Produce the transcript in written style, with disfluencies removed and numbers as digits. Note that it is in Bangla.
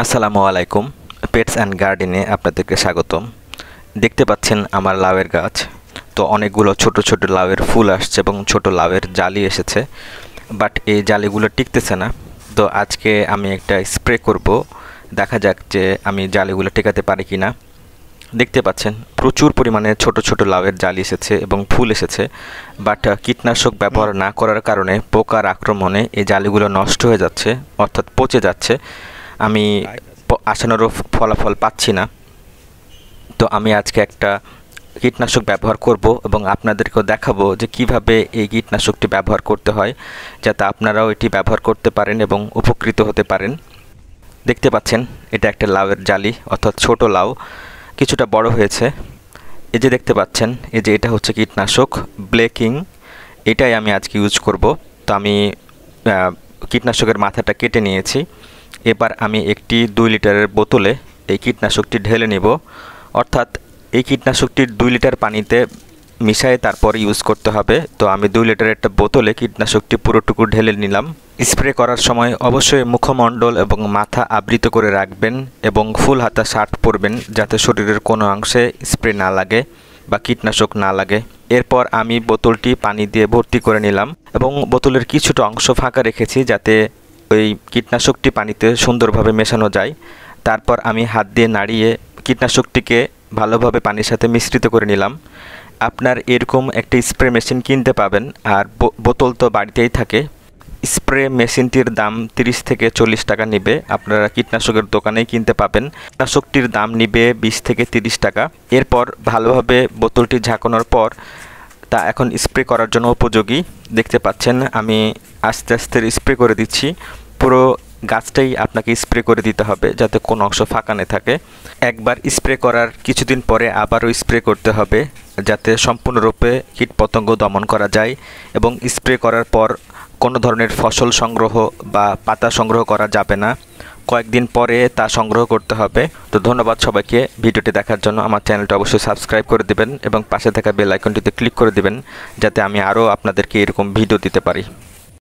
আসসালামু আলাইকুম। পেটস অ্যান্ড গার্ডেনে আপনাদেরকে স্বাগতম। দেখতে পাচ্ছেন আমার লাউয়ের গাছ। তো অনেকগুলো ছোট ছোট লাউয়ের ফুল আসছে এবং ছোট লাউয়ের জালি এসেছে, বাট এই জালিগুলো টিকতেছে না। তো আজকে আমি একটা স্প্রে করব, দেখা যাক যে আমি জালিগুলো টেকাতে পারি কি না। দেখতে পাচ্ছেন প্রচুর পরিমাণে ছোট ছোট লাউয়ের জালি এসেছে এবং ফুল এসেছে, বাট কীটনাশক ব্যবহার না করার কারণে পোকার আক্রমণে এই জালিগুলো নষ্ট হয়ে যাচ্ছে, অর্থাৎ পচে যাচ্ছে। আমি আশানুরূপ ফলাফল পাচ্ছি না। তো আমি আজকে একটা কীটনাশক ব্যবহার করব এবং আপনাদেরকেও দেখাবো যে কিভাবে এই কীটনাশকটি ব্যবহার করতে হয়, যাতে আপনারাও এটি ব্যবহার করতে পারেন এবং উপকৃত হতে পারেন। দেখতে পাচ্ছেন এটা একটা লাউয়ের জালি, অর্থাৎ ছোট লাউ, কিছুটা বড় হয়েছে। এই যে দেখতে পাচ্ছেন, এই যে এটা হচ্ছে কীটনাশক ব্লেকিং, এটাই আমি আজকে ইউজ করব। তো আমি কীটনাশকের মাথাটা কেটে নিয়েছি। এবার আমি একটি 2 লিটারের বোতলে এই কীটনাশকটি ঢেলে নেব, অর্থাৎ এই কীটনাশকটি 2 লিটার পানিতে মিশিয়ে তারপর ইউজ করতে হবে। তো আমি 2 লিটারের একটা বোতলে কীটনাশকটি পুরোটুকু ঢেলে নিলাম। স্প্রে করার সময় অবশ্যই মুখমণ্ডল এবং মাথা আবৃত করে রাখবেন এবং ফুল হাতা শার্ট পরবেন, যাতে শরীরের কোনো অংশে স্প্রে না লাগে বা কীটনাশক না লাগে। এরপর আমি বোতলটি পানি দিয়ে ভর্তি করে নিলাম এবং বোতলের কিছুটা অংশ ফাঁকা রেখেছি, যাতে ওই কীটনাশকটি পানিতে সুন্দরভাবে মেশানো যায়। তারপর আমি হাত দিয়ে নাড়িয়ে কীটনাশকটিকে ভালোভাবে পানির সাথে মিশ্রিত করে নিলাম। আপনার এরকম একটি স্প্রে মেশিন কিনতে পাবেন, আর বোতল তো বাড়িতেই থাকে। স্প্রে মেশিনটির দাম 30 থেকে 40 টাকা নেবে, আপনারা কীটনাশকের দোকানেই কিনতে পাবেন। কীটনাশকটির দাম নেবে 20 থেকে 30 টাকা। এরপর ভালোভাবে বোতলটি ঝাঁকানোর পর তা এখন স্প্রে করার জন্য উপযোগী। দেখতে পাচ্ছেন আমি আস্তে আস্তে স্প্রে করে দিচ্ছি। পুরো গাছটাই আপনাকে স্প্রে করে দিতে হবে, যাতে কোনো অংশ ফাঁকা না থাকে। একবার স্প্রে করার কিছুদিন পরে আবারও স্প্রে করতে হবে, যাতে সম্পূর্ণরূপে কীটপতঙ্গ দমন করা যায়। এবং স্প্রে করার পর কোনো ধরনের ফসল সংগ্রহ বা পাতা সংগ্রহ করা যাবে না, কয়েকদিন পরে তা সংগ্রহ করতে হবে। তো ধন্যবাদ সবাইকে ভিডিওটি দেখার জন্য। আমার চ্যানেলটা অবশ্যই সাবস্ক্রাইব করে দেবেন এবং পাশে থাকা বেল আইকনটিতে ক্লিক করে দেবেন, যাতে আমি আরও আপনাদেরকে এরকম ভিডিও দিতে পারি।